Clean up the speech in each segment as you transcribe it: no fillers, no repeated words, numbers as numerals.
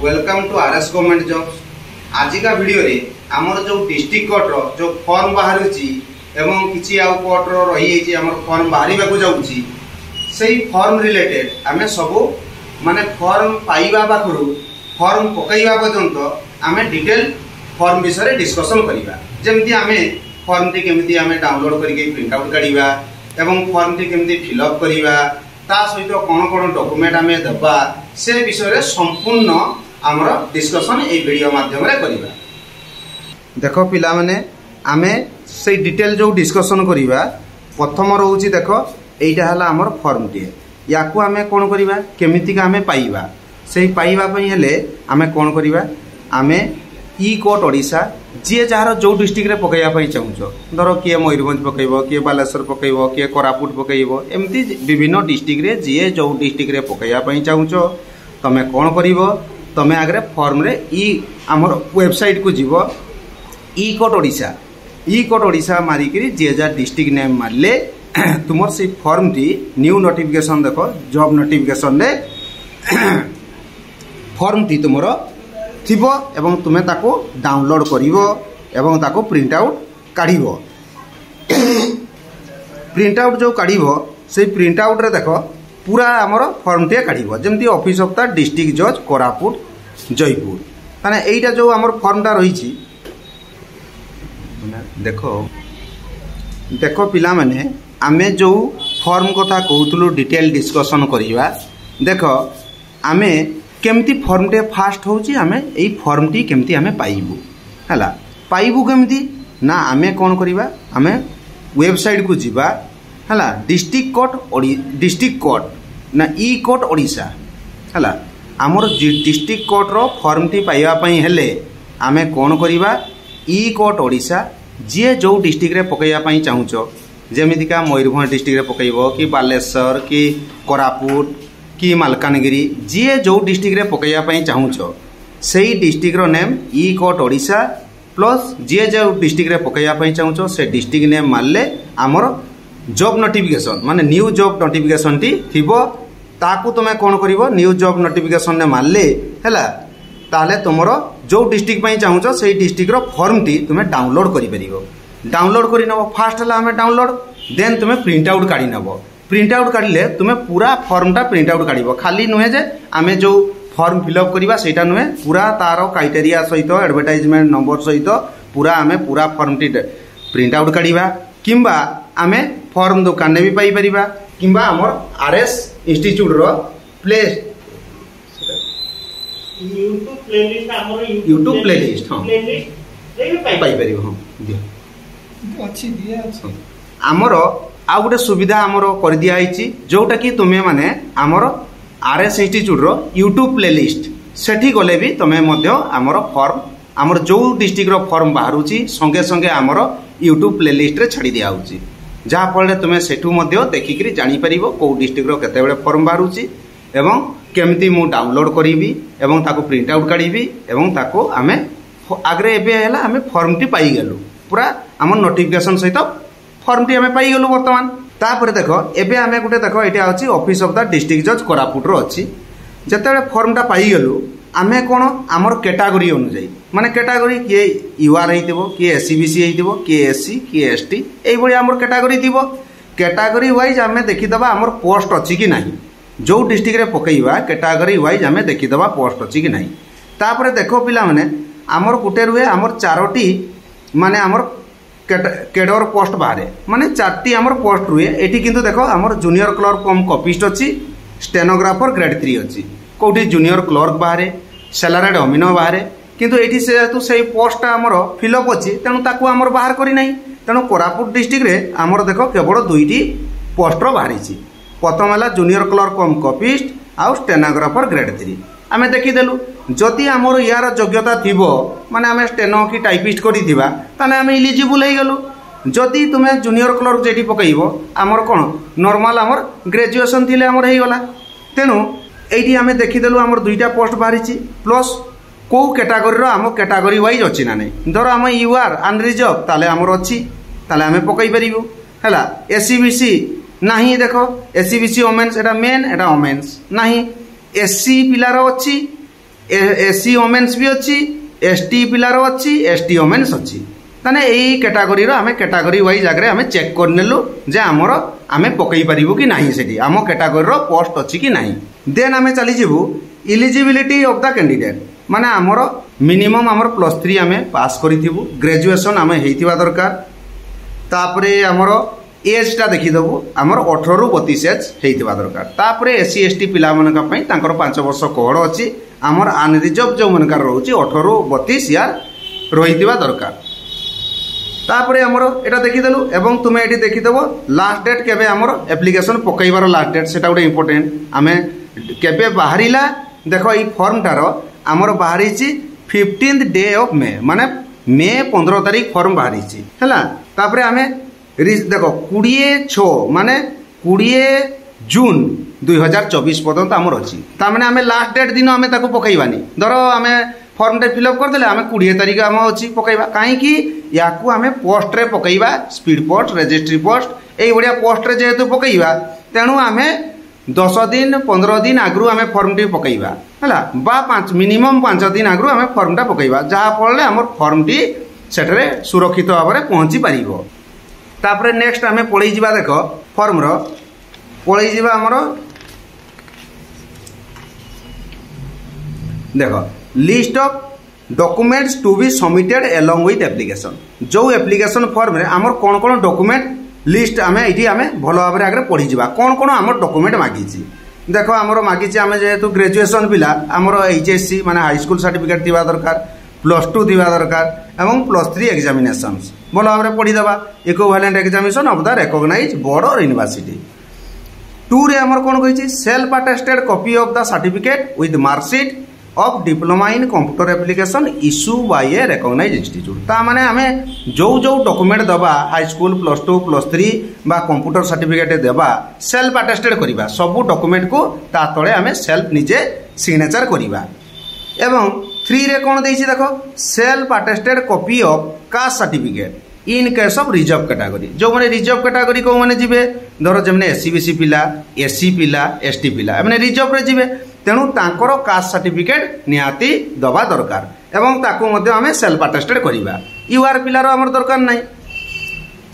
Welcome to RS government job. आजिका video रे आमर जो डिस्ट्रिक्ट कोर्ट रो जो फॉर्म बाहर एवं किसी आउ कोर्ट रो रही आमर फॉर्म बाहर जाऊँगी से फॉर्म रिलेटेड आम सब माने फॉर्म पाइबा पाखु फॉर्म पकईवा पर्यंत आम डिटेल फॉर्म विषय डिस्कसन करवा। जमती आम फॉर्म टी केमती आम डाउनलोड करके प्रिंट आउट काढ़ा एवं फॉर्म टी केमती फिलअप करवा ता सहित कौन कौन डॉक्यूमेंट आम देवा से विषय संपूर्ण आमर डिस्कसन ये वीडियो माध्यम करवा। देख पिला माने आमे से डिटेल जो डिस्कसन करवा प्रथम रोचे देख यहीटा है आमर फॉर्म टी या आमे कौन करवा केमितिका आमे पाइबा से पाइबा हेले आमे कौन करवा आमे ई कोर्ट ओडिशा जी जार जो डिस्ट्रिक्ट रे पकईवा चाहूँ धर किए मयूरभंज पकईब किए बालेश्वर पकईब किए कोरापुट पकईब एमती विभिन्न डिस्ट्रिक्ट रे जी जो डिस्ट्रिक्ट रे पकईवा चाहूँ तमे कौन कर तमे आगे फॉर्म रे ई आमर वेबसाइट को जीव ई कोर्ट ओडिशा मारिक जी जार डिस्ट्रिक्ट नेम मारे तुमर से फॉर्म टी न्यू नोटिफिकेशन देख जॉब नोटिफिकेशन रे फॉर्म टी तुमर थिबो एवं तुमे ताको डाउनलोड करिवो एवं ताको प्रिंट आउट काढिवो। प्रिंट आउट जो काढिवो से प्रिंट आउट रे देखो पूरा हमर फॉर्म टे काढिवो जेमती ऑफिस ऑफ द डिस्ट्रिक्ट जज कोरापुट जयपुर माने एइटा जो हमर फॉर्म टा रही छी देखो देखो पिला माने आमे जो फॉर्म कथा कहउतलु डिटेल डिस्कशन करिवा। देखो आमे केमती फॉर्म टे फास्ट होची आमे एई फॉर्म टी केमती आमे पाइबु हला पाइबु केमती ना आमे कोन करिवा आमे वेबसाइट को जीवा हला डिस्ट्रिक्ट कोर्ट ना ई कोर्ट ओडिशा हला हमर डिस्ट्रिक्ट कोर्ट रो फॉर्म टी पाइबा पई हेले आमे कोन करिवा ई कोर्ट ओडिशा जे जो डिस्ट्रिक्ट रे पकईया पई चाहूचो जेमितिका मयूरभंज डिस्ट्रिक्ट रे पकईबो कि बालेश्वर कि कोरापुट कि मालकानगिरी जी जो डिस्ट्रिक्ट रे पकईया पई चाहूछ से डिस्ट्रिक्ट रो नेम ई कोर्ट ओडिशा प्लस जी जो डिस्ट्रिक्ट रे पकईया पई चाहूछ से डिस्ट्रिक्ट नेम मारले आमर जॉब नोटिफिकेशन माने न्यू जॉब नोटिफिकेशन टी थिबो ताकू तुमे कोन करिवो न्यू जॉब नोटिफिकेशन ने मारले हैला ताले तुमरो जो डिस्ट्रिक्ट पई चाहूछ से डिस्ट्रिक्ट रो फॉर्म टी तुमे डाउनलोड करि परिबो। डाउनलोड करि नबो फास्ट हला हमें डाउनलोड देन तुमे प्रिंट आउट काढी नबो। प्रिंट आउट काढले तुमे पूरा फॉर्म टा प्रिंट आउट काढिबो खाली नुहे जे आमे जो फॉर्म फिलअप करिबा सेटा नुहे पूरा तारो क्राइटेरिया सहित एडवर्टाइजमेंट नंबर सहित पूरा आमे पूरा फॉर्म टी प्रिंट आउट काढिबा किंबा आमे फॉर्म दुकान ने भी पाई परिबा किंबा हमर आरएस इंस्टीट्यूट रो प्ले यूट्यूब प्लेलिस्ट हां पाई परिबो हां दियो अच्छी दिया अछि हमर आ गोटे सुविधा आमर कर दिया जोटा कि तुम्हें माने आमर आरएस इंस्टीट्यूट रो यूट्यूब प्लेलिस्ट सेठी गले भी तुम्हें मध्य आमर फॉर्म आमर जो डिस्ट्रिक्ट रो फॉर्म बाहरुची संगे संगे आमर यूट्यूब प्लेलिस्ट रे छाड़ी दिया होची जहाँ फल तुम्हें सेठू मध्य देखिक जानी परिबो को डिस्ट्रिक्ट रो केते बेले फॉर्म बाहरुची एवं केमती मु डाउनलोड करीबी एवं ताको प्रिंट आउट काढीबी एवं ताको आमे आगरे एबे हैला आमे फॉर्म टी पाई गेलु पूरा आमर नोटिफिकेशन सहित फॉर्म टी हमें पाई गलु वर्तमान तापर देखो एबे हमें गोटे देखो एटा अछि ऑफिस ऑफ द डिस्ट्रिक्ट जज कोरापुट रो अछि जतेबे फॉर्म टा पाई गलु आमे कोन हमर कैटेगरी अनुसार माने कैटेगरी के यूआर हेतिबो के एससीबीसी हेतिबो के एससी के एसटी एई बळी हमर कैटेगरी दिबो। कैटेगरी वाइज हमें देखि दबा हमर पोस्ट अछि कि नाही जो डिस्ट्रिक्ट रे पकईवा कैटेगरी वाइज हमें देखि दबा पोस्ट अछि कि नाही। तापर देखो पिला माने हमर गुटे रुए हमर चारोटी माने हमर केडर पोस्ट बाहर माने चारटी हमर पोस्ट रुए एठी किंतु देखो हमर जूनियर क्लर्क कम कॉपिस्ट अछि स्टेनोग्राफर ग्रेड 3 अछि कोठी जूनियर क्लर्क बाहर सैलरीड अमिनो बाहर किंतु एठी से तो सही पोस्ट हमर फिलअप अछि तेनु ताकू हमर बाहर करी नाही तेनु कोरापुट डिस्ट्रिक्ट रे हमर देखो केवल दुईटी पोस्ट रो बाहर अछि प्रथम हला जूनियर क्लर्क कम कॉपिस्ट आ स्टेनोग्राफर ग्रेड 3 आमे देखि देलु जदि हमर यार योग्यता थिबो माने आमे स्टेनो की टाइपिस्ट करी थिबा ताने आमे एलिजिबल हे गेलु। जदि तुमे जूनियर क्लर्क जेठी पकईबो हमर कोन नॉर्मल हमर ग्रेजुएशन थिले हमर हे गला तेनु एठी आमे देखि देलु हमर दुईटा पोस्ट बाहरिछि प्लस को कैटेगरी रो हम कैटेगरी वाइज अछि ना नै धर हम यूआर अनरिजर्व ताले हमर अछि ताले आमे पकई परिबो हैला। एससीबीसी नाही देखो एससीबीसी वोमेन्स एटा मेन एटा वोमेन्स नाही एससी पिलार अच्छी एससी ओमेन्स भी अच्छी, एसटी पिलार अच्छी, एसटी ओमेन्स अच्छी। ताने यही कैटागोरी आम कैटागोरी वाइज आगे आम चेक करनेलु जे आमर आम पकई पारू कि नहीं से आम कैटागोरी पोस्ट अच्छी कि नहीं। देन आम चलीजु इलिजिबिलिटी ऑफ द कैंडिडेट माने आमर मिनिमम आमर +3 आम पास करूँ, ग्रेजुएशन आम होता दरकार। तापरे आमर एजटा देखीदेबू आमर 18 ରୁ 32 एज होता दरकार। तापरे एससी एसटी पिला मानक 5 वर्ष कोहड़ अच्छी, आमर अनरिजर्व जो मनकार रोचे 18 ରୁ 32 यार रही दरकार। तापरे आमर एटा देखीदेलु एवं तुमे एटी देखीदेव लास्ट डेट केबे आमर एप्लिकेशन पकईबार लास्ट डेट सेटा गोटे इंपोर्टेंट आमे केबे बाहरिला। देखो ई फॉर्मटार आमर बाहरी 15th डे ऑफ मे माने मे 15 तारीख फॉर्म बाहरी हैला। तापरे आमे देखो 26 माने 20 जून 2024 पर्यंत आमर अच्छी। तार आम लास्ट डेट दिन आम पकईबानी धर आम फॉर्म टे फिलअप करदे आम 20 तारीख आम अच्छी पकईबा कहीं या आम पोस्ट रे पकईबा स्पीड पोस्ट रजिस्ट्री पोस्ट यही भाया पोस्ट रे जेहेतु पकईबा तेणु आम 10 दिन 15 दिन आगु आम फॉर्म टी पकईबा है मिनिमम 5 दिन आगु आम फॉर्म टा पकईबा जहाँफल आम फॉर्म टी सेठरे सुरक्षित भाव में पहुँची पार। तापरे नेक्स्ट आम पलि जा देख फॉर्म पलि जा आमर देख list of documents to be submitted along with application. जो एप्लिकेशन फॉर्म रे आमर कौन कौन डॉक्यूमेंट लिस्ट आम ये आम भल भाव में आगे पढ़ी जा कौन कौन आम डॉक्यूमेंट मागी। देख आमर मागी आम जेहेतु ग्रेजुएशन पिला आमर HSC माने हाई स्कूल सर्टिफिकेट थी दरकार, +2 थी दरकार एवं +3 एग्जामिनेशन भल भाव में पढ़ीदे equivalent examination of the recognised board और यूनिवर्सिटी। 2 रे आमर कौन कही self attested copy of the certificate with marksheet of diploma in computer application issue by a recognised institute. ता माने आमे जो जो डॉक्यूमेंट दबा हाई स्कूल +2 +3 बा कंप्यूटर सर्टिफिकेट देबा सेल्फ अटेस्टेड करिबा सब डॉक्यूमेंट को ता तळे आमे सेल्फ निजे सिग्नेचर करिबा। एवं 3 रे कौन देछि देखो self attested copy of caste certificate in case of reserve category. जो माने रिजर्व कैटेगरी को माने जिबे धर जेमने एससी बीसी पिला एससी पिला एसटी पिला माने रिजर्व रे जिबे तेणु तांकर कास्ट सर्टिफिकेट निहाती दबा दरकार एवं ताकू मध्य आमे सेल्फ अटेस्टेड करिबा। यूआर पिलार हमर दरकार नै।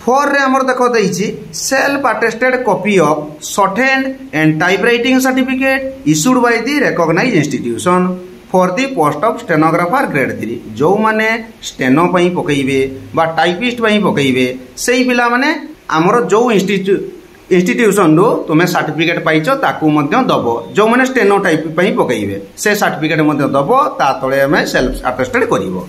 4 रे हमर देखो देछि self attested copy of short hand and typewriting certificate issued by the recognised institution for the post of stenographer grade 3। जो माने स्टेनो पई पकईबे बा टाइपिस्ट पई पकईबे सेही पिला माने हमर जो इंस्टीट्यूशन रो तुम्हें सर्टिफिकेट पाइछ ताकू मध्य दबो। जो माने स्टेनो टाइप पई पकईबे से सर्टिफिकेट मध्य दबो ता तळे हमें सेल्फ अटेस्टेड करिवो।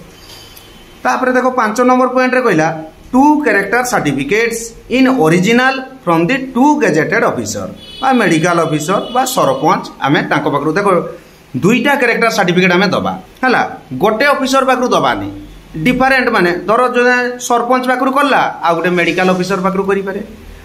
तापरे देखो 5 नंबर पॉइंट रे कहला 2 character certificates in original from the 2 gazetted officer बा मेडिकल ऑफिसर बा सरपंच आमे तांको पाखरु देखो 2टा कैरेक्टर सर्टिफिकेट आमे दबा हला गोटे ऑफिसर पाखरु दबानी डिफरेंट माने धर जो सरपंच पाखरु करला आ गोटे मेडिकल ऑफिसर पाखरु करि पारे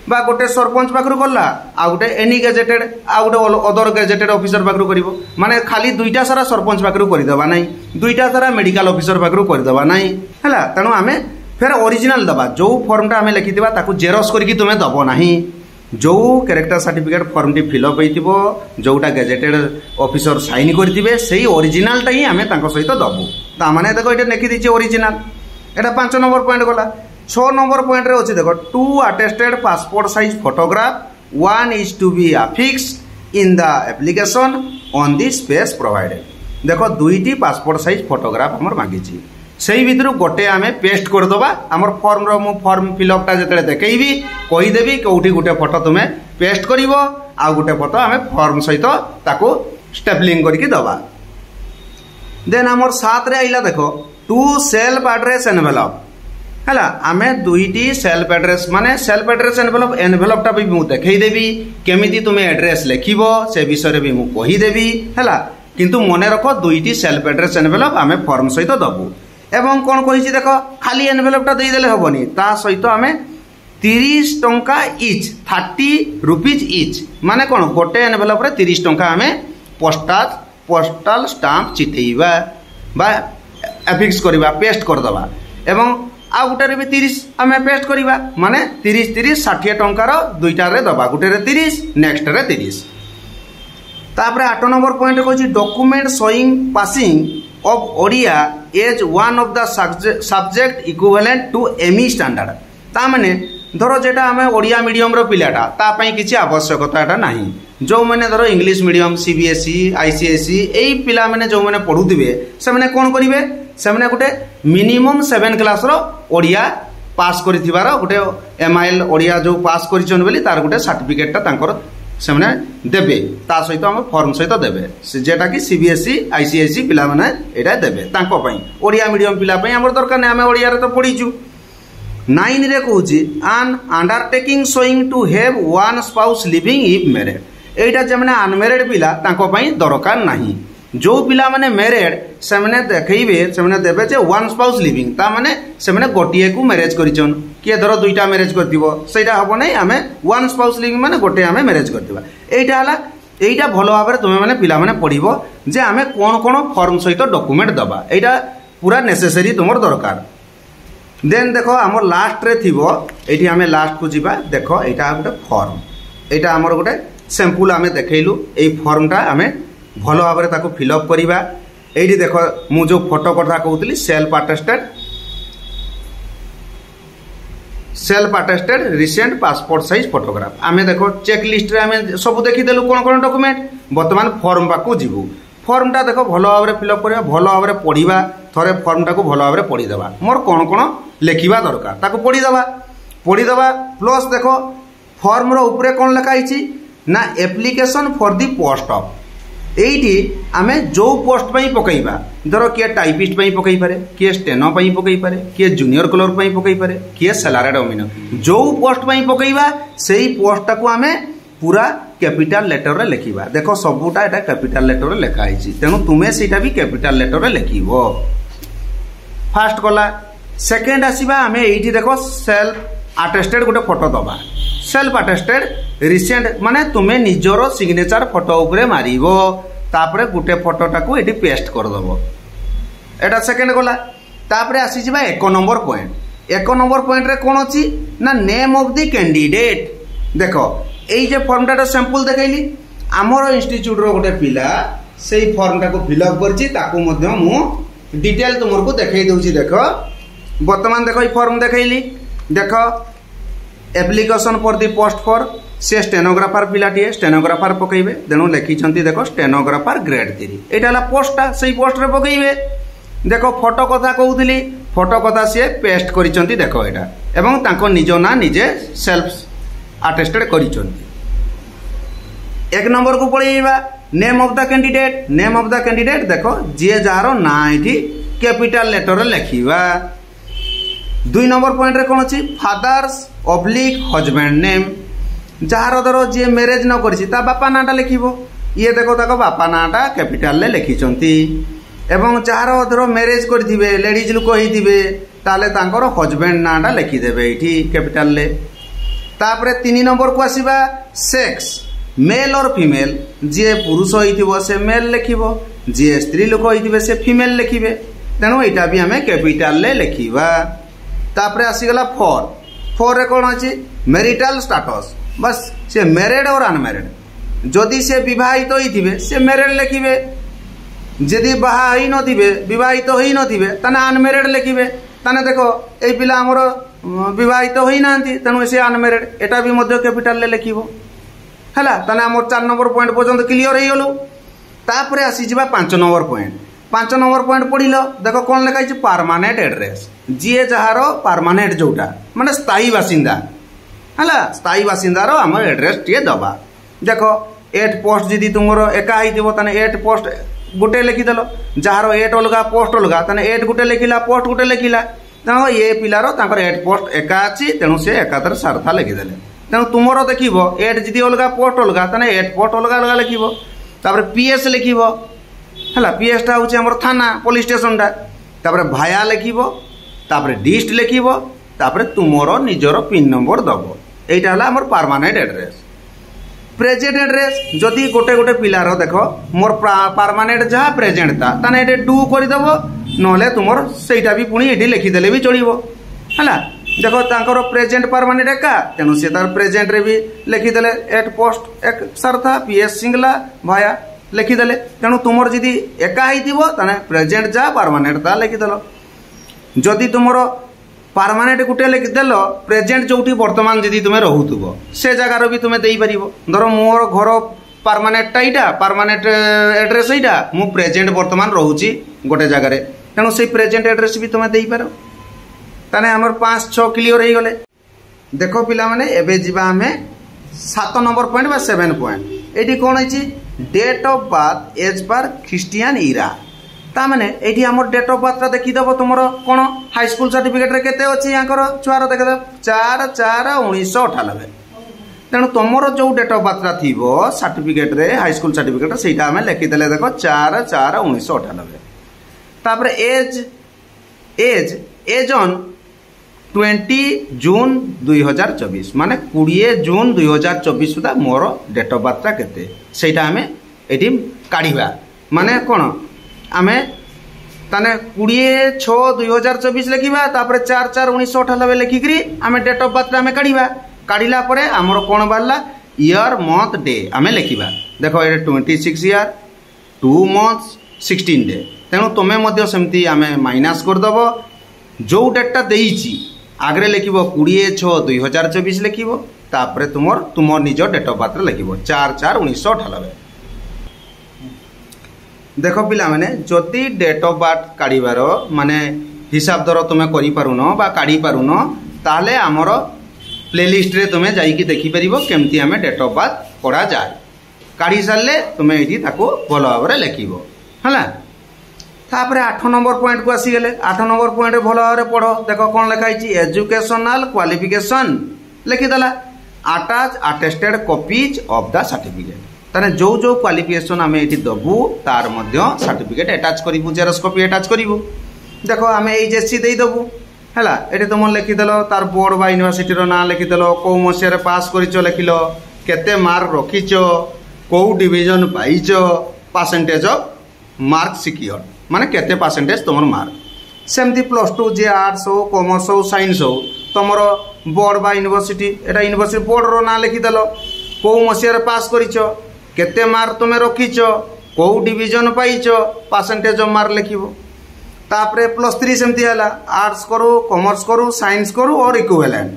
बा गोटे सरपंच पाखरु करला आ गोटे एनी गेजेटेड आ गोटे अदर गेजेटेड ऑफिसर पाखरु करिवो माने खाली 2टा सारा सरपंच पाखरु करि दबा नै 2टा सारा मेडिकल ऑफिसर पाखरु करि दबा नै हला। तेणु आमे फेर ओरिजिनल दबा जो फॉर्मटा आमे लिखिथिबा ताकू जेरक्स करके तुमे दबो नाही। जो कैरेक्टर सर्टिफिकेट फॉर्म टी फिलअप होइतिबो जोटा गेजेटेड ऑफिसर साइन करथिबे सेही ओरिजिनलटा ही आमे तांको सहित दबो। ता माने देखो एटा लिखि दिछि ओरिजिनल। एटा 5 नंबर पॉइंट गला। 6 नंबर पॉइंट रे अछि देखो 2 attested passport size photograph 1 is to be affixed in the application on the space provided। देखो 2टी पासपोर्ट साइज फोटोग्राफ हमर मांगिछि सेही भितर गोटे आमे पेस्ट कर दबा हमर फॉर्म रो मु फॉर्म फिलअप टा जतले देखैबी कहि देबी कोठी गोटे फोटो तुमे पेस्ट करिवो आ गोटे फोटो आमे फॉर्म सहित ताको स्टेपलिंग करके दबा। देन हमर 7 रे आइला देखो 2 सेल्फ एड्रेस एनवेलप हला आमे 2टी सेल्फ एड्रेस माने सेल्फ एड्रेस एनवेलप टा भी मु देखै देबी केमिति तुमे एड्रेस लेखिबो से विषय रे भी मु कहि देबी हला किंतु मने रखो 2टी सेल्फ एड्रेस एनवेलप आमे फॉर्म सहित दबु। एवं कौन कही देखो खाली एनवेलप टा देदेले हेबनी ता सहित आमे 30 टंका इच 30 रुपीज इच माने कौन गोटे एनवेलप रे 30 टंका आमे पोस्टल स्टाम्प चिठेइबा बा एफिक्स करबा पेस्ट कर दबा एवं आ गुटे रे भी 30 आमे पेस्ट करबा माने 30 60 टंका रो 2टा रे दबा गुटे रे 30 नेक्स्ट रे 30। तापर 8 नंबर पॉइंट कहछि document showing passing of Odia as one of the subject equivalent to ME standard. ता माने धरो जेटा आमे ओडिया मीडियम रो पिलाटा ता पई किछि आवश्यकताटा नाही। जो मैंने धरो इंग्लिश मीडियम सीबीएसई आईसीएसई एई पिला माने जो मैंने पढुथिबे से माने कोन करिवे से माने गुटे मिनिमम 7 क्लास रो ओडिया पास करिथिबार गुटे एमआईएल ओडिया जो पास करिछन बेली तार गुटे सर्टिफिकेटटा तांकर से माने देबे ता सहित हम फॉर्म सहित देबे से जेटा कि सीबीएसई आईसीएसई पिला माने एटा देबे तांको पई। ओडिया मीडियम पिला पई हमर दरकार नै हमें ओडिया रे तो पढिछु। 9 रे कहूची an undertaking showing to have one spouse living if married। एटा जे माने अनमैरिड पिला तांको पई दरकार नाही। जो पिला माने मैरिड से माने देखैबे से माने देबे जे वन स्पाउस लिविंग ता माने से माने गोटिए को मैरिज करिचन किए धरो दुईटा मैरिज करथिबो सेटा हबो नै हमें वन स्पाउस लिविंग माने गोटे हमें मैरिज करथिबा। एटा हला एटा भलो भाबरे तुमे माने पिला माने पढिबो जे हमें कोन कोन फॉर्म सहित डॉक्यूमेंट दबा एटा पूरा नेसेसरी तुमर दरकार। देन देखो हमर लास्ट रे थिबो एठी हमें लास्ट को जिबा देखो एटा गोटे फॉर्म एटा हमर गोटे सैंपल हमें देखैलु ए फॉर्मटा हमें भलो भाबरे ताको फिलअप करिबा। एठी देखो मु जो फोटो कथा कहउतली self attested recent passport size photograph आमे देखो चेक लिस्ट रे आमे सब देखि देलु कोन कोन डॉक्यूमेंट। वर्तमान फॉर्म पाकू जिवु फॉर्मटा देखो भलो भाबरे फिलअप करिबा भलो भाबरे पढिबा थरे फॉर्मटा को भलो भाबरे पढि देबा मोर कोन कोन लेखिबा दरकार ताको पढि देबा प्लस देखो फॉर्म रो ऊपरे कोन लिखा आइछि ना application for the post of eighty आमे जो पोस्ट पई पकईबा धरो किए टाइपिस्ट पई पकई पारे किए स्टेनो पई पकई पारे किए जूनियर क्लर्क पई पकई पारे किए सैलरीड ओमिनो जो पोस्ट पई पकईबा सेही पोस्टटा को आमे पूरा कैपिटल लेटर रे लिखिबा। देखो सबुटा एटा कैपिटल लेटर रे लिखा आइछि तेनु तुमे सेटा भी कैपिटल लेटर रे लिखिबो। फर्स्ट कला सेकंड आसीबा आमे एइटी देखो सेल्फ अटेस्टेड गोटे फोटो दबा सेल्फ अटेस्टेड रिसेंट माने तुमे निजरो सिग्नेचर फोटो ऊपर मारिबो तापरे गुटे फोटोटा को एटी पेस्ट कर दबो एटा सेकंड गला। तापरे आसी जिबा 1 नंबर पॉइंट रे कोन अछि ना नेम ऑफ द कैंडिडेट। देखो एई जे फॉर्मटा सैंपल देखैली हमर इंस्टीट्यूट रो गोटे पिला सेही फॉर्मटा को फिल अप करछि ताको मध्य मु डिटेल तुमर को देखै दउछि। देखो वर्तमान देखो ई फॉर्म देखैली देखो application for the post for से स्टेनोग्राफर पिलाटी स्टेनोग्राफर पकईबे तेणु लिखिछंती देखो स्टेनोग्राफर ग्रेड 3 एटा ला पोस्टटा सेही पोस्ट रे पकईबे। देखो फोटो कथा कहउतली फोटो कथा से पेस्ट करिछंती देखो एटा एवं तांको निजो ना निजे सेल्फ अटेस्टेड करिछंती। 1 नंबर को पळेइबा नेम ऑफ द कैंडिडेट देखो जे जारो ना एठी कैपिटल लेटर रे लिखिबा। 2 नंबर पॉइंट रे कोन अछि फादर्स ऑब्लिक हस्बैंड नेम जार धरो जे मैरिज न करछि ता बापा नाटा लिखिबो ये देखो ताको बापा नाटा कैपिटल ले लिखिचंती एवं जार धरो मैरिज करथिबे लेडीज लोक होइथिबे ताले तांकर हस्बैंड नाटा लिखि देबे एठी कैपिटल ले। तापरे 3 नंबर को आसीबा सेक्स मेल और फीमेल जे पुरुष होइथिबो से मेल लिखिबो जे स्त्री लोक होइथिबे से फीमेल लिखिबे तेणु एटा भी हमें कैपिटल ले लिखिबा। तापरे आसीगला 4 रे कोन अछि मैरिटल स्टेटस बस से मैरिड और अनमैरिड जदि से विवाहित होइथिबे से मैरिड लिखिबे जदि बाहा होई नथिबे विवाहित होई नथिबे तने अनमैरिड लिखिबे तने देखो एई पिला हमर विवाहित होई नांती तेनु से अनमैरिड एटा भी मध्य कैपिटल ले लिखिबो हला तने हमर 4 नंबर पॉइंट पर्यंत क्लियर हे गेलो। तापरे आसी जिबा 5 नंबर पॉइंट पढिलो देखो कोन लिखा छै परमानेंट एड्रेस जे जहारो परमानेंट जोटा माने स्थायी बासिंदा हला स्थायी बासिंदा रो हमर एड्रेस टिए दबा। देखो 8 पोस्ट जदी तुमरो एका आइदिबो तने 8 पोस्ट गुटे लिखि देलो जहारो 8 अलगा पोस्ट अलगा तने 8 गुटे लिखिला पोस्ट गुटे लिखिला तेणु ये पिलारो तांकर 8 पोस्ट एका अछि तेणु से एकादर सारथा लिखि देले तेणु तुमरो देखिबो 8 जदी अलगा पोस्ट अलगा तने 8 पोस्ट अलगा अलगा लिखिबो। तापर पीएस लिखिबो हला पीएस टा होछि हमर थाना पुलिस स्टेशन टा तापर भाया लिखिबो तापर डिस्ट लिखिबो तापर तुमरो निजरो पिन नंबर दबो एटा हला हमर परमानेंट एड्रेस। प्रेजेंट एड्रेस जदि गोटे गोटे पिलारो देखो मोर परमानेंट जहा प्रेजेंट ता तने एटे डू करि दबो नले तुमर सेटा भी पुनी एटी लिखि देले भी चलिबो हला देख तांकर प्रेजेंट परमानेंट एका तेणु सी तार प्रेजेंट रे भी लिखिदेले एट पोस्ट एक सरथा पीएस सिंगला भाया लिखिदेले तेणु तुमर जदि एका होइतिबो ताने प्रेजेंट जा परमानेंट ता लिखिदेलो जदि तुमर परमानेंट गुटे लिखिदेल प्रेजेंट जोटी वर्तमान जदि तुमे रहुतुबो से जगार भी तुमे देई परिबो धर मोर घर परमानेंट टाइटा परमानेंट एड्रेस एटा मु प्रेजेंट वर्तमान रहूची गोटे जगार तेणु से प्रेजेंट एड्रेस भी तुमे देई पारो ताने हमर 5-6 क्लियर हो गले देखो पिला माने एबे जीवा हमें 7 नंबर पॉइंट बा 7 पॉइंट एटी कोन अछि date of birth as per Christian era ता माने एटी हमर डेट ऑफ बर्थ देखि दबो तुमरो कोन हाई स्कूल सर्टिफिकेट रे केते अछि यांकर छुआर देख दब 4/4/1998 तेणु तुमरो जो डेट ऑफ बर्थ थीबो सर्टिफिकेट रे हाई स्कूल सर्टिफिकेट सेटा हमें लिखि देले देखो 4/4/1998 तापर एज ऑन 20 जून 2024 माने 20 June 2024 Sudha more date of birth केते सेटा हमें एटी काढिबा माने कोन आमे ताने 20/6/2024 लिखिबा तापर 4/4/1998 लिखिकरी आमे डेट ऑफ बर्थ आमे काढिबा काढिला परे हमर कोन बारला ईयर मंथ डे आमे लिखिबा देखो ए 26 ईयर 2 मंथ्स 16 डे तेणु तुमे मध्य सेमती आमे माइनस कर दबो जो डेटटा देइची आगरे लिखिबो 20/6/2024 लिखिबो तापर तुमर निज डेट ऑफ बर्थ लिखिबो 4/4/1998 देखो पिला माने जति डेट ऑफ बर्थ काढिबार माने हिसाब दर तुमे करि पारुनो बा काढी पारुनो ताले हमर प्लेलिस्ट रे तुमे जाई कि देखि परिबो केमती हमें डेट ऑफ बर्थ पढ़ा जाए काढी सारले तुमे एठी ताको भलो भाबरे लिखिबो हला तापर 8 नंबर पॉइंट को आसी गेले 8 नंबर पॉइंट भलो भाबरे पढ़ो देखो कोन लिखाइची एजुकेशनल क्वालिफिकेशन लिखि दला attach attested copies of the certificate ताने जो जो क्वालिफिकेशन हमें एठी दबु तार मध्य सर्टिफिकेट अटैच करिबु जेरॉक्स कॉपी अटैच करिबु देखो हमें एचएससी देई दबु हला एठी तुम लिखि देलो तार बोर्ड बा यूनिवर्सिटी रो नाम लिखि देलो को मसिया रे पास करिचो लिखिलो केते मार्क रखिचो को डिवीजन पाइचो परसेंटेज ऑफ मार्क सिक्योर माने केते परसेंटेज तुमर मार्क सेमती +2 जे आर्ट्स हो कॉमर्स हो साइंस हो तुमरो बोर्ड बा यूनिवर्सिटी एटा यूनिवर्सिटी बोर्ड रो नाम लिखि देलो को मसिया रे पास करिचो केते मार्क तुमे रखिचो को डिवीजन पाइचो परसेंटेज ऑफ मार्क लिखिबो तापरे +3 सेमती हला आर्ट्स करू कॉमर्स करू साइंस करू और इक्विवेलेंट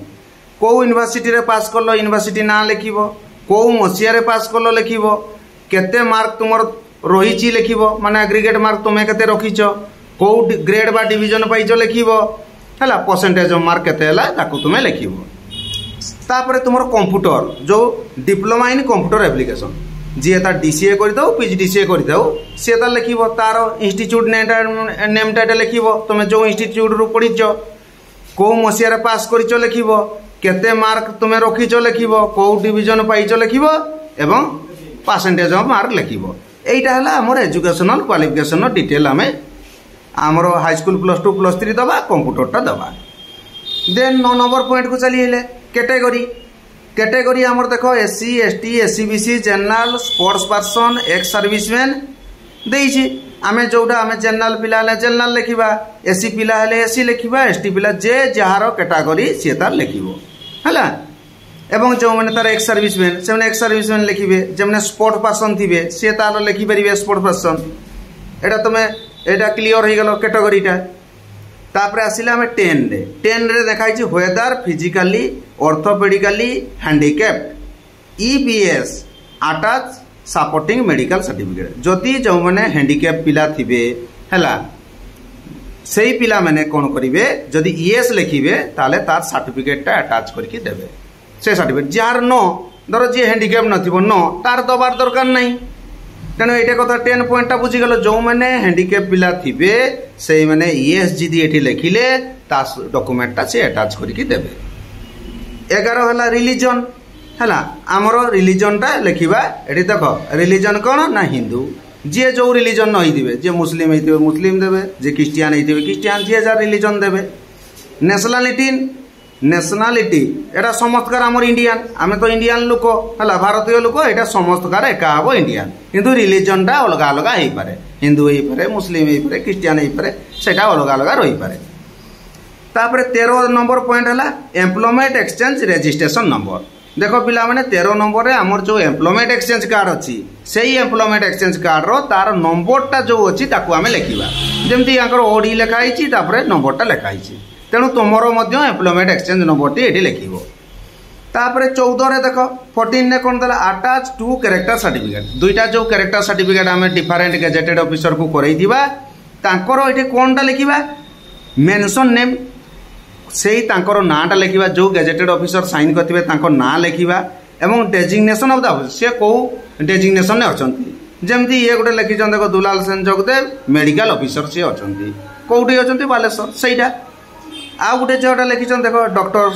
को यूनिवर्सिटी रे पास करलो यूनिवर्सिटी ना लिखिबो को मसिया रे पास करलो लिखिबो केते मार्क तुमर रहिची लिखिबो माने एग्रीगेट मार्क तुमे केते रखिचो को ग्रेड बा डिवीजन पाइचो लिखिबो हला परसेंटेज ऑफ मार्क केते हला ताकू तुमे लिखिबो तापरे तुमर कंप्यूटर जो डिप्लोमा इन कंप्यूटर एप्लीकेशन जी तार डीसीए कर दो पीजीडीसीए कर दो सी तार लिखिबो तार इंस्टीट्यूट नेम टाटा लिखिबो तुमे जो इंस्टीट्यूट रु पढिचो को मसिया रे पास करिचो लिखिबो केते मार्क तुमे रखिचो लिखिबो को डिवीजन पाइचो लिखिबो एवं परसेंटेज ऑफ मार्क लिखिबो एटा हला हमर एजुकेशनल क्वालिफिकेशन डिटेल हमें हमर हाई स्कूल +2 +3 दबा कंप्यूटर टा दबा देन 9 नंबर पॉइंट को चली हेले कैटेगरी हमर देखो SC ST SCBC general sports person ex serviceman देइछि आमे जोडा आमे जनरल पिला ले जनरल लिखिबा एससी पिला हेले एससी लिखिबा एसटी पिला जे जहार कैटेगरी से तार लिखिबो हला एवं जो माने तार एक्स सर्विसमैन से माने एक्स सर्विसमैन लिखिबे जे माने स्पोर्ट्स पर्सन थिबे से तार लिखि परिबे स्पोर्ट्स पर्सन एटा तमे एटा क्लियर हो गेलो कैटेगरीटा तापर आसिले हमें 10 रे देखाई whether physically orthopaedically handicapped EBS attach supporting medical certificate जदि जो माने हैंडिकैप पिला थिबे हला सेही पिला माने कोन करिवे जदि ईएस लिखिबे ताले तार सर्टिफिकेटटा अटैच करके देबे से सर्टिफिकेट जार नो धर जे हैंडिकैप नथिबो नो तार दबार दरकार नहीं तेणु ये कथा 10 पॉइंटा बुझीगल जो मैंने हैंडिकैप पिला थिबे से माने ईएस जदि एठी लिखिले ता डॉक्यूमेंटटा से अटैच करके देबे 11 हला रिलीजन हला हमरो रिलीजनटा लिखिबा एठी देखो रिलीजन कोन ना हिंदू जे जो रिलीजन न होइदिबे जे मुस्लिम होइदिबे मुस्लिम देबे जे क्रिश्चियन होइदिबे क्रिश्चियन जे जा रिलीजन देबे नेशनालिटी एटा समस्तकार हमर इंडियन आमे तो इंडियन लोक हला भारतीय लोक एटा समस्तकार एका हबो इंडियन किंतु रिलीजनटा अलग अलग हेइ पारे हिंदू हेइ पारे मुस्लिम हेइ पारे क्रिश्चियन हेइ पारे सेटा अलग अलग रहि पारे तापर 13 नंबर पॉइंट है एम्प्लॉयमेंट एक्सचेंज रजिस्ट्रेशन नंबर। देखो पिला माने 13 नंबर रे हमर जो एम्प्लॉयमेंट एक्सचेंज कार्ड अछि सेही एम्प्लॉयमेंट एक्सचेंज कार्ड रो तार नंबरटा जो अछि ताकू आमे लेखिबा जेमति याकर ओडी लेखा आइछि तापर नंबरटा लेखा आइछि तेणु तुमरो मध्य एम्प्लॉयमेंट एक्सचेंज नंबरटी एठी लेखिबो। तापर 14 रे देखो 14 ने कोन दला अटैच टू कैरेक्टर सर्टिफिकेट दुईटा जो कैरेक्टर सर्टिफिकेट आमे डिफरेंट गेजेटेड ऑफिसर को करई दिबा तांकर एठी कोनटा लेखिबा मेंशन नेम सेही तांकर नाटा लेखिबा जो गेजेटेड ऑफिसर साइन करथिबे तांकर ना लेखिबा एवं डेजिग्नेशन ऑफ द ऑफिस से को डेजिग्नेशन ने अछंती जेमति ये गोटे लेखि जन देखो दुलाल सेन जगदेव मेडिकल ऑफिसर से अछंती कोउठी अछंती बालेश्वर सेहीटा आ गोटे जेटा लेखि जन देखो doctor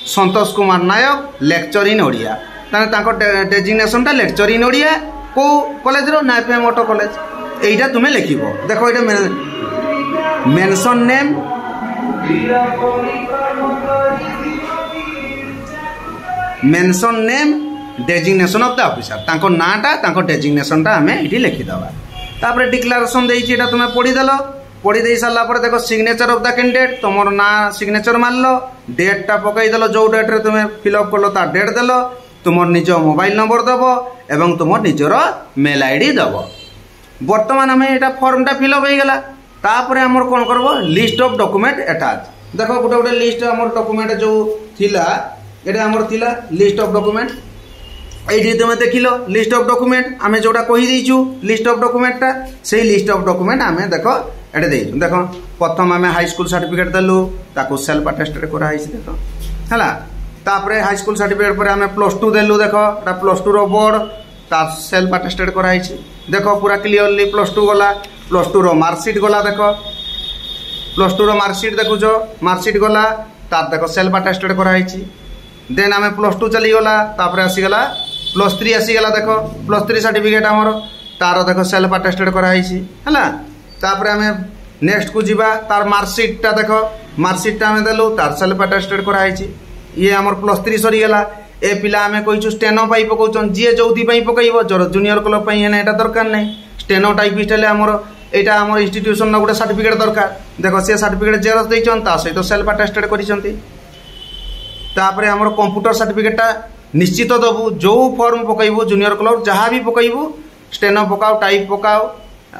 Santosh Kumar Nayak lecture in Odia ताने तांकर डेजिग्नेशन ता लेक्चर इन ओडिया को कॉलेज रो नाइफएम ऑटो कॉलेज एइटा तुमे लेखिबो। देखो एटा mention name mention name designation of the officer तांको नाटा तांको डेजिग्नेशन ता हमें इठी लिखि दबा। तापर डिक्लेरेशन देइछि एटा तुमे पढि देलो पढि देई साला पर देखो सिग्नेचर ऑफ द कैंडिडेट तुमर ना सिग्नेचर मारलो डेट टा पकाई देलो जो डेट रे तुमे फिल अप करलो ता डेट देलो तुमर निज मोबाइल नंबर दबो एवं तुमर निजरो मेल आईडी दबो। वर्तमान हमें एटा फॉर्म टा फिल अप हो गेला तापर हमर कोन करबो लिस्ट ऑफ डॉक्यूमेंट अटैच। देखो गोटे गोटे लिस्ट हमर डॉक्यूमेंट जो थिला एटा हमर थिला लिस्ट ऑफ डॉक्यूमेंट एठी तुमे देखिलो लिस्ट ऑफ डॉक्यूमेंट आमे जोटा कहि देइछु लिस्ट ऑफ डॉक्यूमेंट ता सेही लिस्ट ऑफ डॉक्यूमेंट आमे देखो एटा देइछु। देखो प्रथम आमे हाई स्कूल सर्टिफिकेट दलु ताको सेल्फ अटेस्टेड करा हिस देखो हला तापर हाई स्कूल सर्टिफिकेट पर आमे +2 देलु देखो एटा +2 रो बोर्ड ता सेल्फ अटेस्टेड करा हिस देखो पूरा क्लियरली +2 गला +2 रो मार्कशीट गला देखो +2 रो मार्कशीट देखु जो मार्कशीट गला तार देखो सेल्फ अटेस्टेड करा हिस देन आमे +2 चली गला तापर आसी गला +3 आसी गला देखो +3 सर्टिफिकेट हमर तार देखो सेल्फ अटेस्टेड करा हिस हला तापर आमे नेक्स्ट को जीवा तार मार्कशीट ता देखो मार्कशीट ता आमे देलु तार सेल्फ अटेस्टेड करा हिस ये हमर +3 सरी गला ए पिला आमे कहिछु स्टेनो पाई पकोचन जे जौदी पाई पकइबो जूनियर क्लब पाई हेने एटा दरकार नै स्टेनो टाइपिस्ट हेले हमर एटा हमर इंस्टीट्यूशन न गुटे सर्टिफिकेट दरकार देखो से सर्टिफिकेट जेरस दैछन ता सहित सेल्फ अटेस्टेड करिसंती। तापर हमर कंप्यूटर सर्टिफिकेट ता निश्चित दबु जो फॉर्म पकइबो जूनियर क्लब जहां भी पकइबो स्टेनो पकाओ टाइप पकाओ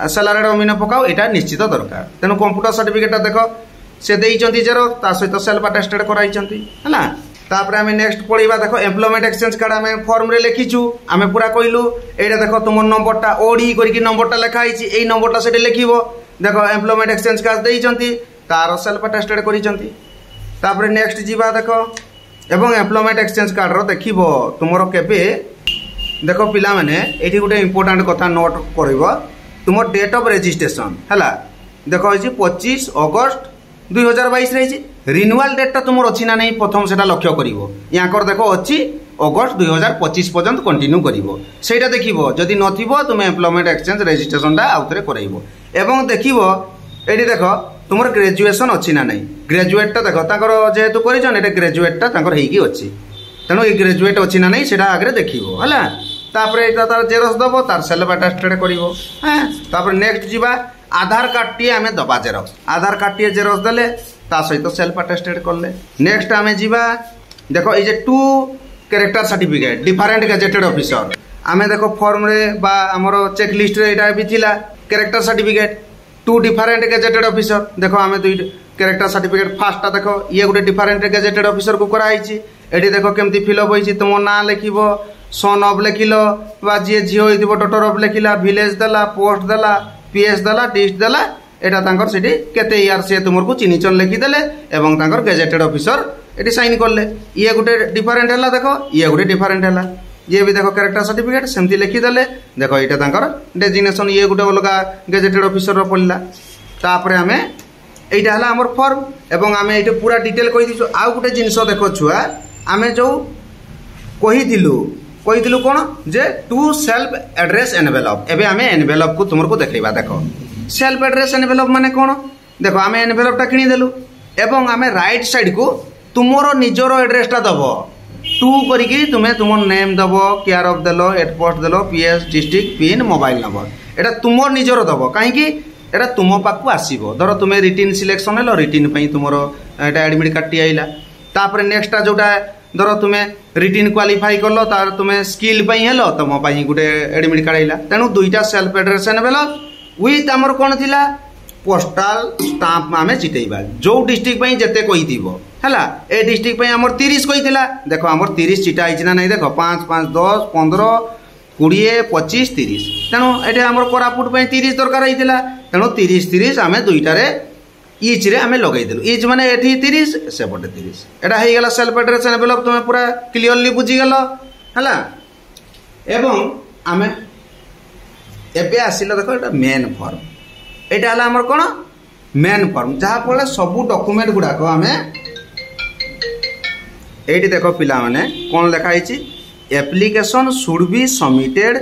सैलरी अमीन पकाओ एटा निश्चित दरकार तेनु कंप्यूटर सर्टिफिकेट देखो से दैछंती जेरस ता सहित सेल्फ अटेस्टेड कराइछंती हला। तापर आमे नेक्स्ट पढिबा देखो एम्प्लॉयमेंट एक्सचेंज कार्ड आमे फॉर्म रे लिखिछु आमे पूरा कइलु एटा देखो तुमर नंबरटा ओडी करिकि नंबरटा लेखा आइछि एई नंबरटा सेटे लिखिबो देखो एम्प्लॉयमेंट एक्सचेंज कार्ड दैछंती तार सेल्फ अटेस्टेड करिसंती। तापर नेक्स्ट जीवा देखो एवं एम्प्लॉयमेंट एक्सचेंज कार्ड रो देखिबो तुमरो केबे देखो पिला माने एठी गुटे इंपोर्टेंट कथा नोट करइबो तुमर डेट ऑफ रजिस्ट्रेशन हला देखो होछि 25 अगस्त 2022 रही रिन्यूअल डेट तुम अच्छी ना नहीं प्रथम से लक्ष्य करिवो याकर देखो अच्छी अगस्त 2025 पर्यंत कंटिन्यू करिवो सेटा देखिवो जदि नथिबो तुम एम्प्लॉयमेंट एक्सचेंज रजिस्ट्रेशन टा आउथरे कराइबो एवं देखिवो एठी देखो तुमर ग्रेजुएशन अच्छी ना नहीं ग्रेजुएट टा देखो ताकर जेहेतु करिजन एटा ग्रेजुएट टा ताकर हेकी अछि तेणु ए ग्रेजुएट अच्छी ना नहीं सेटा आगरे देखिवो हला तापर एटा तार जेरस दबो तार सेल्फ अटेस्टेड करिवो हां तापर नेक्स्ट जीवा आधार कार्ड टी आमे दबा जेरस आधार कार्ड टी जेरस देले ता सहित सेल्फ अटेस्टेड करले। नेक्स्ट आमे जीवा देखो ए जे 2 character certificate different gazetted officer आमे देखो फॉर्म रे बा हमरो चेक लिस्ट रे एटा भी थिला character certificate 2 different gazetted officer देखो आमे 2 कैरेक्टर सर्टिफिकेट फास्ट देखो ये गुटे डिफरेंट गेजेटेड ऑफिसर को करा आइछि एठी देखो केमती फिल अप होइछि तुम ना लिखिबो सन ऑफ लिखिलो बा जे जियो होइतिबो डॉटर ऑफ लिखिला विलेज दला पोस्ट दला पीएस दला डिस्ट दला एटा तांकर सेठी केते ईयर से तुमको चिन्हिचन लिखि देले एवं तांकर गेजेटेड ऑफिसर एटी साइन करले ये गुटे डिफरेंट हला देखो ये गुटे डिफरेंट हला ये भी देखो कैरेक्टर सर्टिफिकेट सेमती लिखि देले देखो एटा तांकर डेजिग्नेशन ये गुटे अलगा गेजेटेड ऑफिसर रो पड़ला तापरे हमें एटा हला हमर फॉर्म एवं हमें एटे पूरा डिटेल कहि दिछु आ गुटे जिंस देखो छुआ हमें जो कहिदिलु कोन जे टू सेल्फ एड्रेस एनवेलप एबे हमें एनवेलप को तुमको देखैबा देखो सेल्फ एड्रेस एनवेलप माने कोन देखो हमें एनवेलप टा किनी देलु एवं हमें राइट साइड को तुमरो निजर एड्रेस टा दबो टू करिकि तुमे तुमर नेम दबो केयर ऑफ देलो एट पोस्ट देलो PS district pin mobile number एटा तुमर निजर दबो काहे कि एटा तुम पाकु आसीबो धरो तुमे रिटिन सिलेक्शन हेलो रिटिन पई तुमरो एटा एडमिट कार्ड टी आइला तापर नेक्स्ट जोटा धर तुम्हें रिटिन क्वालिफाई कल तार तुम्हें स्किल पई हेलो तुम पई गुटे एडमिट कार्ड आइला तेणु दुईटा सेल्फ एड्रेस एनवेलप विथ आमर कोन थिला पोस्टाल स्टाम्प आमे चिटेबा जो डिस्ट्रिक्ट पई जते कहिथिबो हला ए डिस्ट्रिक्ट पई हमर 30 कहिथिला देखो हमर 30 चिटा आइछ ना नहीं देखो 5 5 10 15 20 25 30 तेणु एटे हमर कोरापुट पई 30 दरकार होइतिला तेणु 30 30 आमे दुईटारे इच रे आमे लगाई देलु इच माने एठी 30 सेपटे 30 एटा हेई गेला सेल्फ एड्रेस एनवेलप तुमे पूरा क्लियरली बुझी गेलो हला एवं आमे एबे आसिलो देखो एटा मेन फॉर्म एटा हला हमर कोन मेन फॉर्म जहा पळे सब डॉक्यूमेंट गुडा को आमे एटी देखो पिला माने कोन लिखा हिची application should be submitted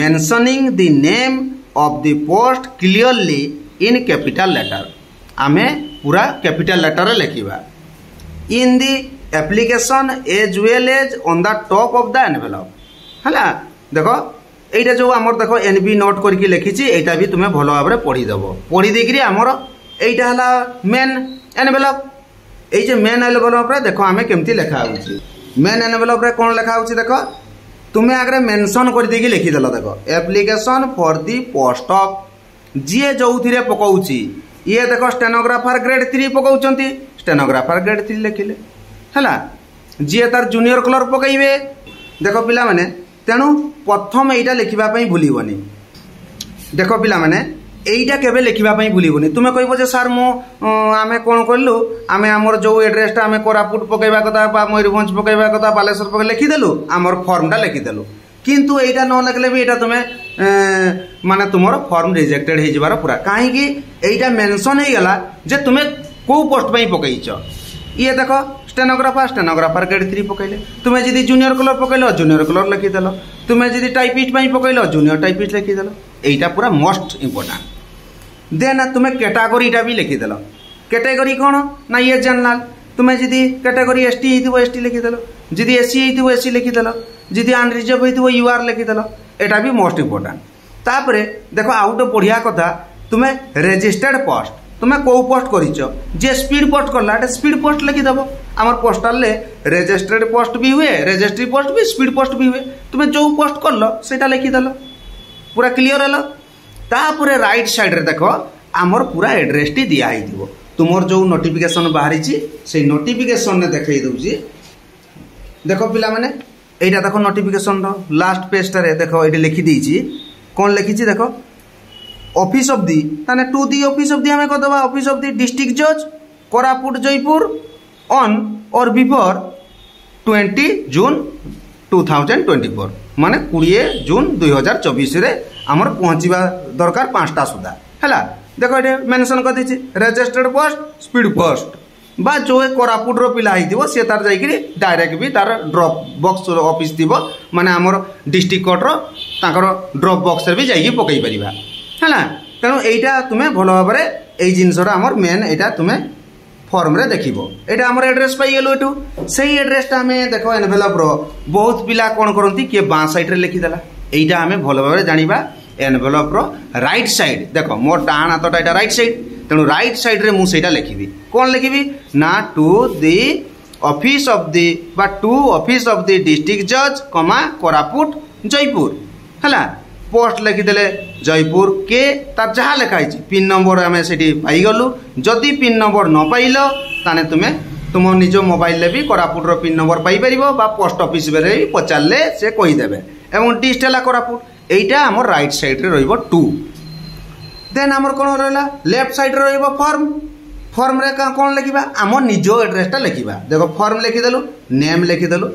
mentioning the name of the post clearly in capital letter आमे पूरा कैपिटल लेटर लिखिबा in the application as well as on the top of the envelope हला देखो एटा जो हमर देखो एनबी नोट करके लिखिची एटा भी तुमे भलो भाबरे पढी देबो पढी देकरी हमर एटा हला मेन एनवेलप ए जे मेन एनवेलप रे देखो आमे केमती लिखा होची मेन एनवेलप रे कोन लिखा होची देखो तुमे आगरे मेंशन कर देकी लिखि देलो देखो application for the post of जे जोथिरे पकाउची ये देखो स्टेनोग्राफर ग्रेड 3 पकाउचंती स्टेनोग्राफर ग्रेड 3 लिखिले हला जे तार जूनियर क्लर्क पकाइबे देखो पिला माने तेणु प्रथम एटा लिखिबा पई भूलिबोनी देखो पिला माने एटा केबे लिखिबा पई भूलिबोनी तुमे कहबो जे सर मो आमे कोन करलु आमे हमर जो एड्रेस ता आमे कोरापुट पकाइबा कथा बा मयूरभंज पकाइबा कथा बालेश्वर पकाइ लिखि देलु हमर फॉर्म ता लिखि देलु किंतु एटा न लगले भी एटा तुमे माने तुमर फॉर्म रिजेक्टेड हे जिबार पूरा काहे कि एटा मेंशन हे गला जे तुमे को पोस्ट पई पकाइछ ये देखो स्टेनोग्राफर ग्रेड 3 पकाइले तुमे जदी जूनियर क्लर्क पकाइलो जूनियर क्लर्क लिखि देलो तुमे जदी टाइपिस्ट पई पकाइलो जूनियर टाइपिस्ट लिखि देलो एटा पूरा मोस्ट इंपोर्टेंट देन तुमे कैटेगरीटा भी लिखि देलो कैटेगरी कोन ना ये जनरल तुमे जदी कैटेगरी एसटी हिथिबो एसटी लिखि देलो जदी एससी हिथिबो एससी लिखि देलो जदी अनरिजर्व हिथिबो यूआर लिखि देलो एटा भी मोस्ट इंपोर्टेंट तापरे देखो आउट बढ़िया कथा तुमे रजिस्टर्ड पोस्ट तुमे को पोस्ट करिचो जे स्पीड पोस्ट करला एटा स्पीड पोस्ट लिखि देबो हमर पोस्टल ले रजिस्टर्ड पोस्ट भी हुए रजिस्ट्री पोस्ट भी स्पीड पोस्ट भी हुए तुमे जो पोस्ट करलो सेटा लिखि देलो पूरा क्लियर हलो तापरे राइट साइड रे देखो हमर पूरा एड्रेस टी दिया हिथिबो तुमर जो नोटिफिकेशन बाहरी छी से नोटिफिकेशन ने देखै दउची देखो पिला माने एटा देखो नोटिफिकेशन रो लास्ट पेज रे देखो एटी लिखि दीची कोन लिखि छी देखो ऑफिस ऑफ दी ताने to the office of the हमें को दबा ऑफिस ऑफ दी डिस्ट्रिक्ट जज Koraput Jeypore on or before 20 June 2024 माने 20 जून 2024 रे हमर पहुंचीबा दरकार 5टा सुधा हला देखो एटे मेंशन कर दिछि रजिस्टर्ड पोस्ट स्पीड पोस्ट बा जो कोरापुट रो पिला हिथिबो से तार जाई कि डायरेक्ट भी तार ड्रॉप बॉक्स ऑफिस थिबो माने हमर डिस्ट्रिक्ट कोर्ट रो ताकर ड्रॉप बॉक्स रे भी जाई पकई परिबा हला तेणु एटा तुमे भलो भाबरे एई जिनसरा हमर मेन एटा तुमे फॉर्म रे देखिबो एटा हमर एड्रेस पाई गेलो एटू सेही एड्रेस ता हमें देखो एनवेलप रो बहुत पिला कोन करंती के बां साइड रे लिखि देला एटा हमें भलो भाबरे जानिबा एनवेलप रो राइट साइड देखो मोर डाहाण हातटा एटा राइट साइड तेणु राइट साइड रे मु सेटा लिखिबी कोन लिखिबी ना to the office of the बा to office of the district जज कमा कोरापुट जयपुर हला पोस्ट लिखिदेले जयपुर के तार जहाँ लिखाई पिन नंबर आम से पाई गलु जदि पिन नंबर न पाइल ताने तुमे तुम निज मोबाइल भी कोरापुट रो पिन नंबर पाई परिबो बा पोस्ट ऑफिस रे पचारले से कहि देबे एवं डिस्ट हला कोरापुट एटा हमर राइट साइड रे रहइबो 2 देन हमर कोन रहला लेफ्ट साइड रे रहइबो फॉर्म फॉर्म रे कोन लिखिबा हमर निजो एड्रेसटा लिखिबा देखो फॉर्म लिखि देलु नेम लिखि देलु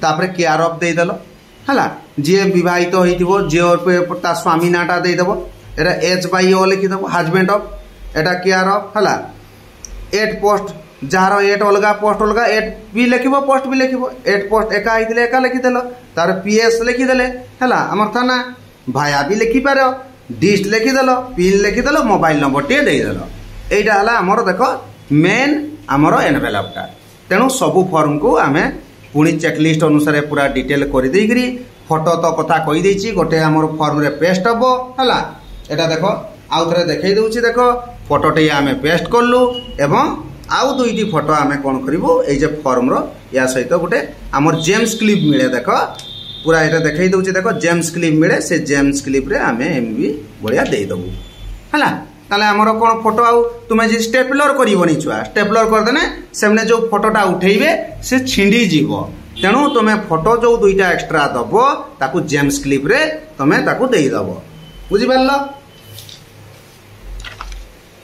तापर केयर ऑफ दे देलो हला जे विवाहित होइथिबो जे ता स्वामी नाटा दे देबो एरा एच बाई ओ लिखि देबो husband of Etah care of हला 8 पोस्ट जार 8 अलगा पोस्ट अलगा 8 भी लिखिबो पोस्ट भी लिखिबो 8 पोस्ट एका आइथिले एका लिखि देलो तार पीएस लिखि देले हला हमर थाना भाया भी लिखि पारो डिस्ट लिखि देलो पिन लिखि देलो मोबाइल नंबर टे दे देलो एटा हला हमर देखो मेन हमर एनवेलप टा तेनु सब फॉर्म को आमे पुणी चेकलिस्ट अनुसार पूरा डिटेल कर देकरी फोटो तो कथा कही देछि गोटे हमर फॉर्म रे पेस्ट हबो हला एटा देखो आउ थरे देखै दउछि देखो फोटो टे आमे पेस्ट करलु एवं आउ दुईटी फोटो आमे कौन करूँ ये फर्म या सहित गोटे आमर जेम्स क्लिप मिले देख पूरा ये देखई दूचे देख जेम्स क्लिप मिले से जेम्स क्लिप रे आमे एमबी बढ़िया देदेबू है ताले आमर कौन फोटो आउ तुम्हें जी स्टेपलर करनी छुआ स्टेपलर करदेने से जो फोटोटा उठेबे से छिंडी जीव तेणु तुम्हें फोटो जो दुईटा एक्सट्रा दब ताकू जेम्स क्लिप रे तुम्हें ताकू देदब बुझिपार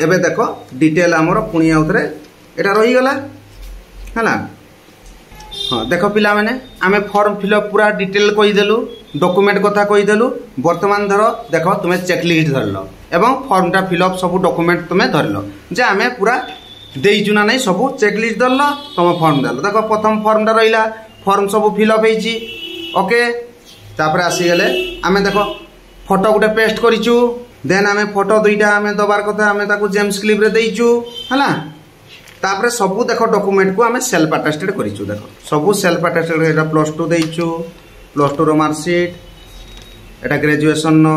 एबे देख डिटेल आमर पुणी आउथरे एटा रहीगला है हाँ देख पिला माने आमे फॉर्म फिलअप पूरा डिटेल कहीदेलु डॉक्यूमेंट कथा कहीदेलु वर्तमान धर देख तुम्हें चेकलिस्ट धरल एवं फॉर्मटा फिलअप सब डॉक्यूमेंट तुम्हें धरल जे आमे पूरा देइचु ना नहीं सब चेकलिस्ट धरल तुम फॉर्म देल देख प्रथम फॉर्मटा रहिला फॉर्म सब फिलअप होईची ओके तापर आसीगले आमे देख फोटो गुटे पेस्ट करिचु देन आमे फोटो दुईटा आमे दबार कथा आमे ताकू जेम्स क्लिप रे देइचु हला तापर सबू देख डॉक्यूमेंट को आमे सेल्फ अटेस्टेड करिचु देख सबू सेल्फ अटेस्टेड एटा +2 देइचु +2 रो मार्कशीट एटा ग्रेजुएशन नो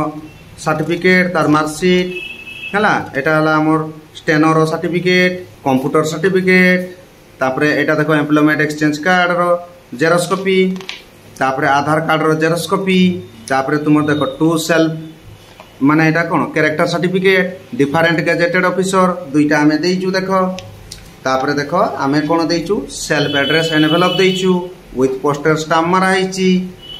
सर्टिफिकेट तार मार्कशीट हला एटा हला हमर स्टेनो रो सर्टिफिकेट कंप्यूटर सर्टिफिकेट तापर एटा देखो एम्प्लॉयमेंट एक्सचेंज कार्ड रो जेरॉक्स कॉपी तापर आधार कार्ड रो जेरॉक्स कॉपी तापर तुम देखो 2 सेल्फ माने एटा कोन character certificate different gazetted officer दुईटा आमे देइचु देखो तापर देखो आमे कोन देइचु सेल्फ एड्रेस एनवेलप देइचु विथ पोस्टर स्टाम्प मारा हिची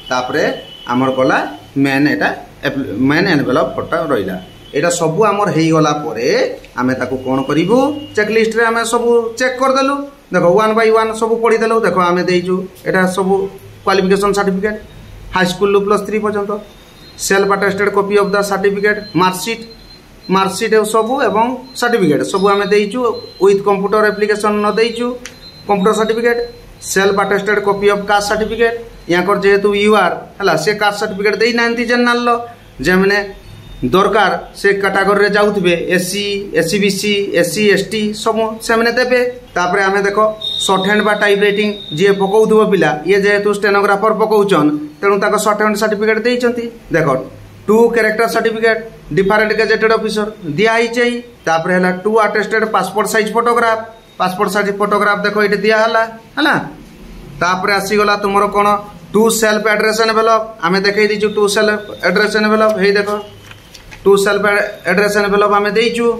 तापरे हमर गला मेन एनवेलप फोटो रहिला एटा सब हमर हेई गला परे आमे ताकू कोन करिवु चेक लिस्ट रे आमे सब चेक कर देलु देखो 1 बाय 1 सब पढि देलु देखो आमे देइचु एटा सब क्वालिफिकेशन सर्टिफिकेट हाई स्कूल +3 पर्यंत self attested copy of the certificate marksheet सबू एवं सर्टिफिकेट सबू आमे देइचु विथ कंप्यूटर एप्लिकेशन न देइचु computer certificate self attested copy of caste certificate याकर जेहेतु यूआर हला से कास्ट सर्टिफिकेट देई नांती जनरल लो जे माने दरकार से कैटेगरी रे जाउथबे एससी एससीबीसी एससी एसटी सब से माने देबे तापरे आमे देखो शॉर्ट हैंड बा टाइप राइटिंग जे पकौथबो पिला ये जेहेतु स्टेनोग्राफर पकौचन तेनु ताको शॉर्ट हैंड सर्टिफिकेट देइचंती देखो 2 character certificate different gazetted officer दिया ही चाहिए तापर हला 2 अटेस्टेड पासपोर्ट साइज फोटोग्राफ देखो ये दिया हला तापर आसी गला तुमरो कोन 2 सेल्फ एड्रेस एनवेलप आमे देखै दिचु 2 सेल्फ एड्रेस एनवेलप हे देखो 2 सेल्फ एड्रेस एनवेलप आमे देइचु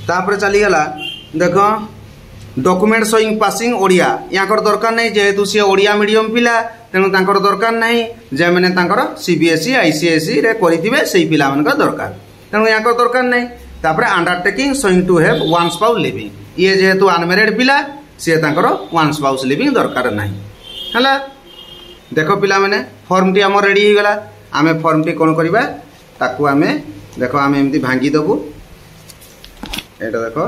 तापर चली गला देखो डॉक्यूमेंट शोइंग पासिंग ओडिया याकर दरकार नहीं जेहेतु सी ओडिया मीडियम पिला तेणु तांकर दरकार नहीं जे माने तांकर सीबीएसई आईसीएसई रे करिथिबे सेही पिला मानकर दरकार तेणु याकर दरकार नहीं तापर undertaking showing to have one spouse living ये जेहेतु अनमैरिड पिला से तांकर वन स्पाउस लिविंग दरकार नहीं हला देखो पिला माने फॉर्म टी हमर रेडी हो गला आमे फॉर्म टी कोन करबा ताकू आमे देखो आमे एमती भांगी दबु एटा देखो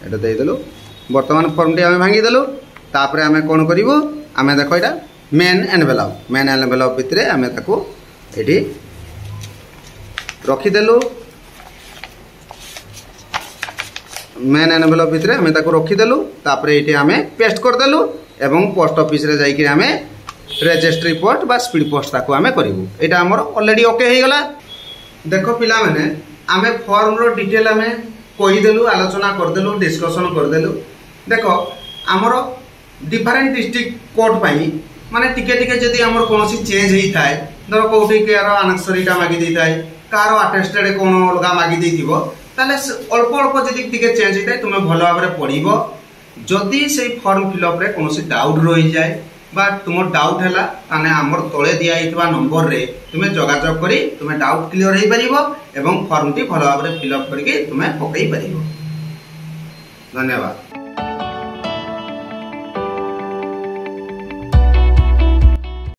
एटा देइ देलु वर्तमान फॉर्म टी आमे भांगी देलु तापर आमे कोन करिवो आमे देखो एटा मेन एनवेलप भितरे आमे ताकू एठी रखी देलु मेन एनवेलप भितरे आमे ताकू रखी देलु तापर एठी आमे पेस्ट कर देलु एवं पोस्ट ऑफिस रे जाई कि आमे रजिस्ट्री पोस्ट बा स्पीड पोस्ट ताकू आमे करिवु एटा हमर ऑलरेडी ओके हे गला देखो पिला माने आमे फॉर्म रो डिटेल आमे कहि देलु आलोचना कर देलु डिस्कशन कर देलु देखो हमर डिफरेंट डिस्ट्रिक्ट कोड पाई माने टिके टिके जदी हमर कोनोसी चेंज हेई थाए धर कोठी के आरो आनसरीटा मागी देई थाए कारो अटेस्टेड कोन अलगा मागी देई दिबो ताले अल्प अल्प जदी टिके चेंज हेई थाए तुमे भलो भाबरे पढिबो जदी सेही फॉर्म फिलअप रे कोनोसी डाउट रहि जाय बा तुम डाउट हैला ताने हमर तळे दिया हितबा नंबर रे तुमे जोगाजोग करी तुमे डाउट क्लियर हेई परिबो एवं फॉर्म टी भलो भाबरे फिलअप करके तुमे पकई परिबो धन्यवाद।